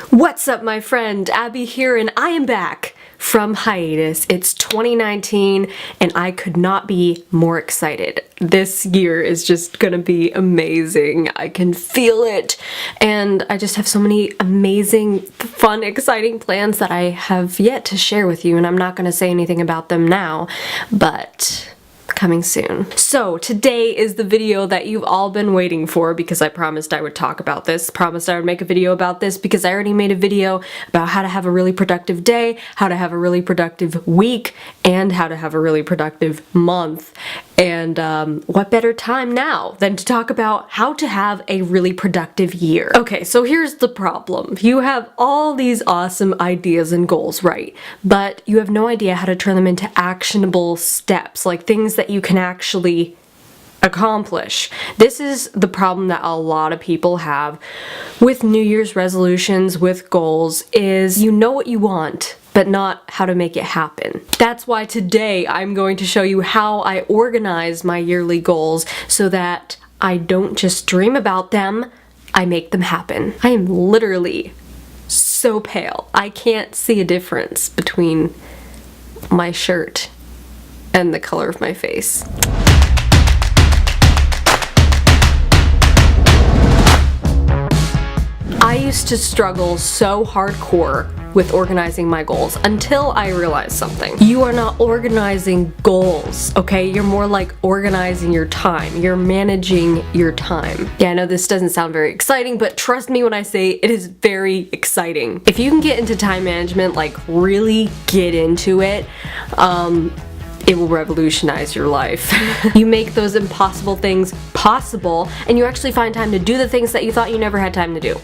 What's up, my friend? Abby here, and I am back from hiatus. It's 2019, and I could not be more excited. This year is just gonna be amazing. I can feel it, and I just have so many amazing, fun, exciting plans that I have yet to share with you, and I'm not gonna say anything about them now, but coming soon. So today is the video that you've all been waiting for because I promised I would talk about this, promised I would make a video about this because I already made a video about how to have a really productive day, how to have a really productive week, and how to have a really productive month. And what better time now than to talk about how to have a really productive year. Okay, so here's the problem. You have all these awesome ideas and goals, right? But you have no idea how to turn them into actionable steps, like things that you can actually accomplish. This is the problem that a lot of people have with New Year's resolutions, with goals, is you know what you want, but not how to make it happen. That's why today I'm going to show you how I organize my yearly goals so that I don't just dream about them, I make them happen. I am literally so pale. I can't see a difference between my shirt and the color of my face. I used to struggle so hardcore with organizing my goals until I realized something. You are not organizing goals, okay? You're more like organizing your time. You're managing your time. Yeah, I know this doesn't sound very exciting, but trust me when I say it is very exciting. If you can get into time management, like really get into it, it will revolutionize your life. You make those impossible things possible, and you actually find time to do the things that you thought you never had time to do.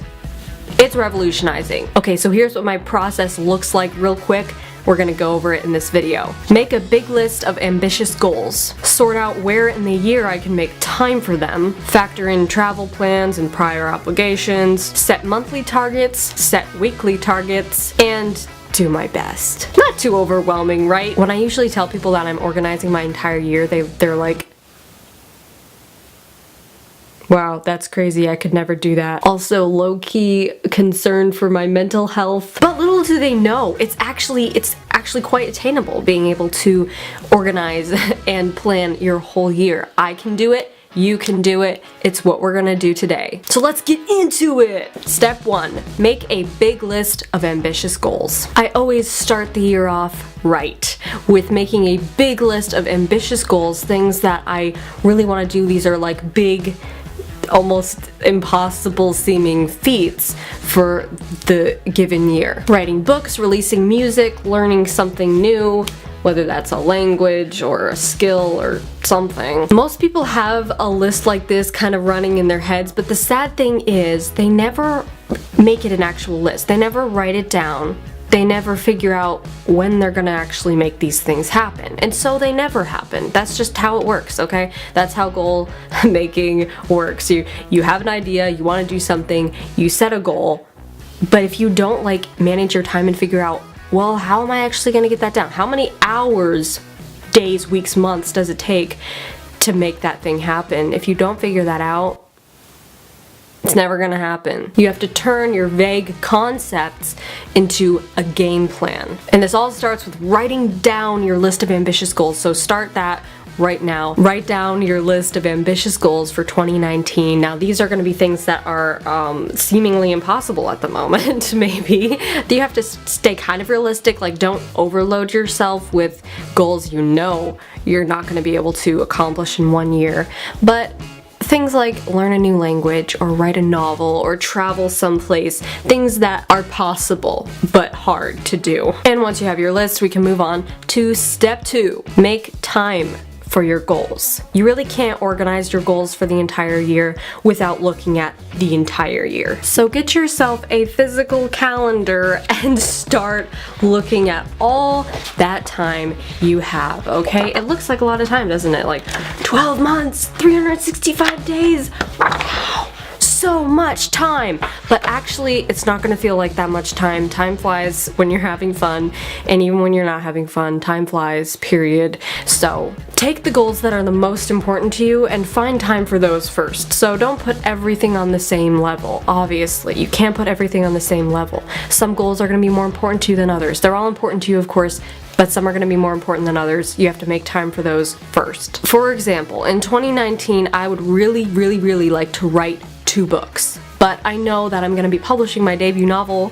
It's revolutionizing. Okay, so here's what my process looks like real quick. We're gonna go over it in this video. Make a big list of ambitious goals. Sort out where in the year I can make time for them. Factor in travel plans and prior obligations. Set monthly targets, set weekly targets, and do my best. Not too overwhelming, right? When I usually tell people that I'm organizing my entire year, they're like, wow, that's crazy, I could never do that. Also low-key concerned for my mental health. But little do they know, it's actually quite attainable being able to organize and plan your whole year. I can do it. You can do it. It's what we're gonna do today. So let's get into it. Step 1, make a big list of ambitious goals. I always start the year off right with making a big list of ambitious goals, things that I really wanna do. These are like big, almost impossible seeming feats for the given year. Writing books, releasing music, learning something new, whether that's a language or a skill or something. Most people have a list like this kind of running in their heads, but the sad thing is they never make it an actual list. They never write it down. They never figure out when they're gonna actually make these things happen. And so they never happen. That's just how it works, okay? That's how goal making works. You have an idea, you wanna do something, you set a goal, but if you don't like manage your time and figure out, well, how am I actually gonna get that down? How many hours, days, weeks, months does it take to make that thing happen? If you don't figure that out, it's never gonna happen. You have to turn your vague concepts into a game plan. And this all starts with writing down your list of ambitious goals. So start that right now. Write down your list of ambitious goals for 2019. Now these are gonna be things that are seemingly impossible at the moment, maybe. You have to stay kind of realistic, like don't overload yourself with goals you know you're not gonna be able to accomplish in one year. But things like learn a new language or write a novel or travel someplace, things that are possible but hard to do. And once you have your list, we can move on to step 2, make time for your goals. You really can't organize your goals for the entire year without looking at the entire year. So get yourself a physical calendar and start looking at all that time you have, okay? It looks like a lot of time, doesn't it? Like 12 months, 365 days. Wow. So so much time. But actually, it's not going to feel like that much time. Time flies when you're having fun, and even when you're not having fun, time flies, period. So take the goals that are the most important to you and find time for those first. So don't put everything on the same level. Obviously, you can't put everything on the same level. Some goals are going to be more important to you than others. They're all important to you, of course, but some are going to be more important than others. You have to make time for those first. For example, in 2019, I would really like to write 2 books. But I know that I'm going to be publishing my debut novel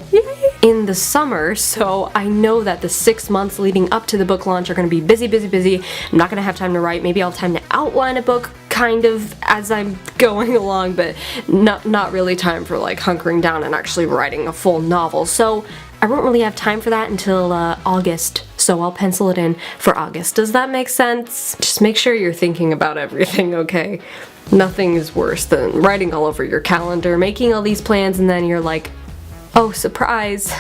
in the summer, so I know that the 6 months leading up to the book launch are going to be busy. I'm not going to have time to write. Maybe I'll have time to outline a book kind of as I'm going along, but not really time for like hunkering down and actually writing a full novel. So I won't really have time for that until August, so I'll pencil it in for August. Does that make sense? Just make sure you're thinking about everything, okay? Nothing is worse than writing all over your calendar, making all these plans, and then you're like, oh, surprise.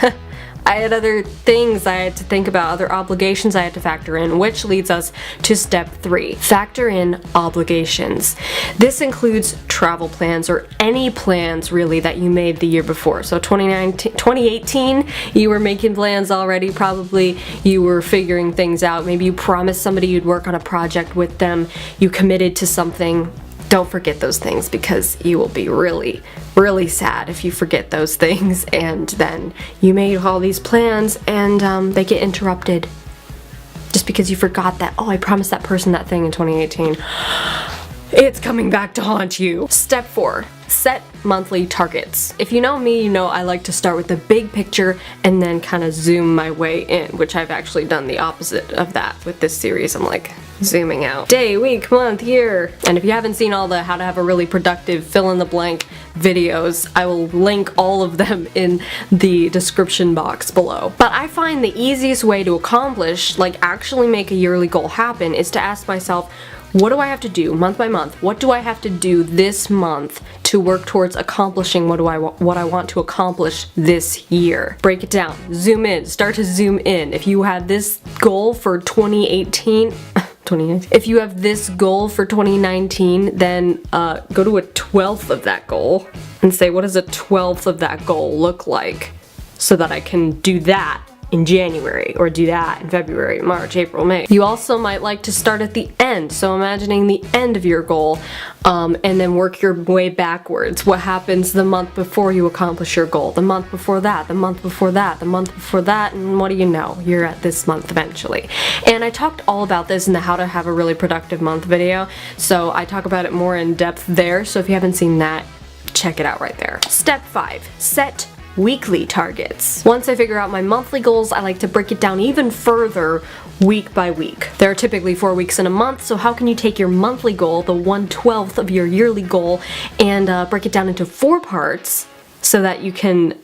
I had other things I had to think about, other obligations I had to factor in, which leads us to step 3. Factor in obligations. This includes travel plans or any plans really that you made the year before. So 2018, you were making plans already, probably you were figuring things out. Maybe you promised somebody you'd work on a project with them, you committed to something. Don't forget those things, because you will be really sad if you forget those things, and then you made all these plans and they get interrupted just because you forgot that, oh, I promised that person that thing in 2018. It's coming back to haunt you. Step 4. Set monthly targets. If you know me, you know I like to start with the big picture and then kind of zoom my way in, which I've actually done the opposite of that with this series. I'm like zooming out. Day, week, month, year. And if you haven't seen all the how to have a really productive fill in the blank videos, I will link all of them in the description box below. But I find the easiest way to accomplish, like actually make a yearly goal happen, is to ask myself, what do I have to do month by month? What do I have to do this month to work towards accomplishing what I want to accomplish this year? Break it down, zoom in, start to zoom in. If you had this goal for 2018, if you have this goal for 2019, then go to a 12th of that goal and say, what does a 12th of that goal look like, so that I can do that in January, or do that in February, March, April, May. You also might like to start at the end, so imagining the end of your goal, and then work your way backwards. What happens the month before you accomplish your goal, the month before that, the month before that, the month before that, and what do you know? You're at this month eventually. And I talked all about this in the How to Have a Really Productive Month video, so I talk about it more in depth there, so if you haven't seen that, check it out right there. Step 5. Set weekly targets. Once I figure out my monthly goals, I like to break it down even further week by week. There are typically 4 weeks in a month, so how can you take your monthly goal, the 1/12 of your yearly goal, and break it down into 4 parts so that you can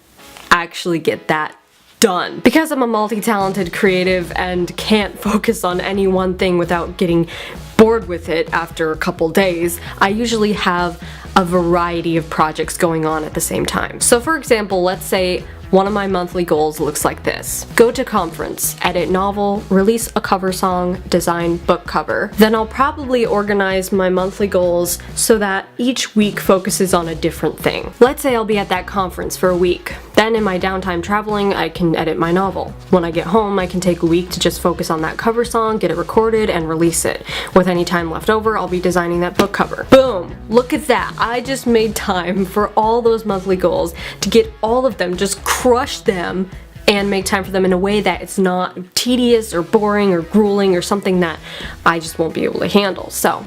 actually get that done? Because I'm a multi-talented creative and can't focus on any one thing without getting bored with it after a couple days, I usually have a variety of projects going on at the same time. So for example, let's say one of my monthly goals looks like this. Go to conference, edit novel, release a cover song, design book cover. Then I'll probably organize my monthly goals so that each week focuses on a different thing. Let's say I'll be at that conference for a week. Then in my downtime traveling, I can edit my novel. When I get home, I can take a week to just focus on that cover song, get it recorded, and release it. With any time left over, I'll be designing that book cover. Boom! Look at that! I just made time for all those monthly goals to get all of them, just crush them, and make time for them in a way that it's not tedious or boring or grueling or something that I just won't be able to handle. So,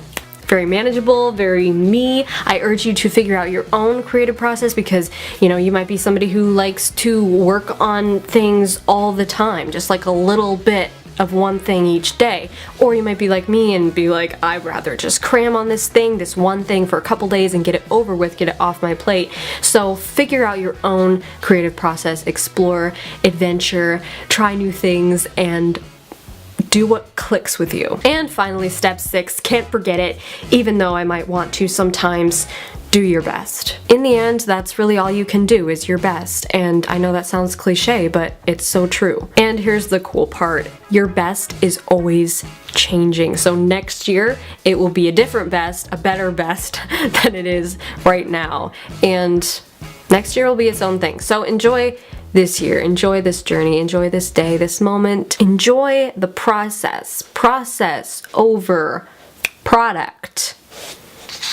very manageable, very me. I urge you to figure out your own creative process, because you might be somebody who likes to work on things all the time, just like a little bit of one thing each day. Or you might be like me and be like, I'd rather just cram on this one thing for a couple days and get it over with, get it off my plate. So figure out your own creative process, explore, adventure, try new things, and do what clicks with you. And finally, step 6, can't forget it, even though I might want to sometimes, do your best. In the end, that's really all you can do is your best. And I know that sounds cliche, but it's so true. And here's the cool part. Your best is always changing. So next year, it will be a different best, a better best than it is right now. And next year will be its own thing. So enjoy this year, enjoy this journey, enjoy this day, this moment. Enjoy the process. Process over product.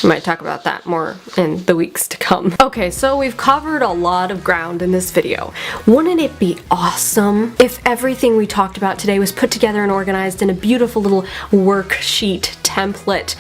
We might talk about that more in the weeks to come. Okay, so we've covered a lot of ground in this video. Wouldn't it be awesome if everything we talked about today was put together and organized in a beautiful little worksheet template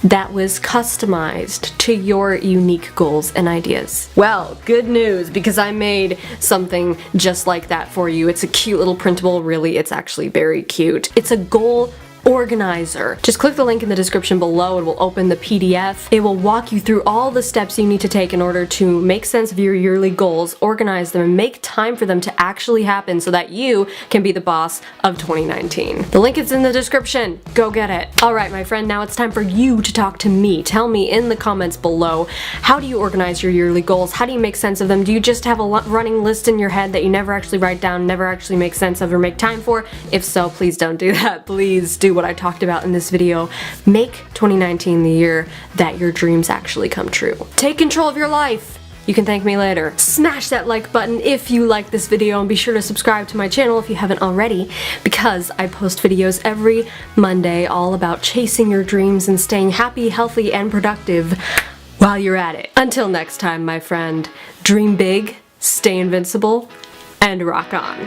that was customized to your unique goals and ideas? Well, good news, because I made something just like that for you. It's a cute little printable, really, it's actually very cute. It's a goal organizer. Just click the link in the description below. It will open the PDF. It will walk you through all the steps you need to take in order to make sense of your yearly goals, organize them, and make time for them to actually happen so that you can be the boss of 2019. The link is in the description. Go get it. Alright, my friend, now it's time for you to talk to me. Tell me in the comments below, how do you organize your yearly goals? How do you make sense of them? Do you just have a running list in your head that you never actually write down, never actually make sense of or make time for? If so, please don't do that. Please do what I talked about in this video. Make 2019 the year that your dreams actually come true. Take control of your life. You can thank me later. Smash that like button if you like this video, and be sure to subscribe to my channel if you haven't already, because I post videos every Monday all about chasing your dreams and staying happy, healthy, and productive while you're at it. Until next time, my friend, dream big, stay invincible, and rock on.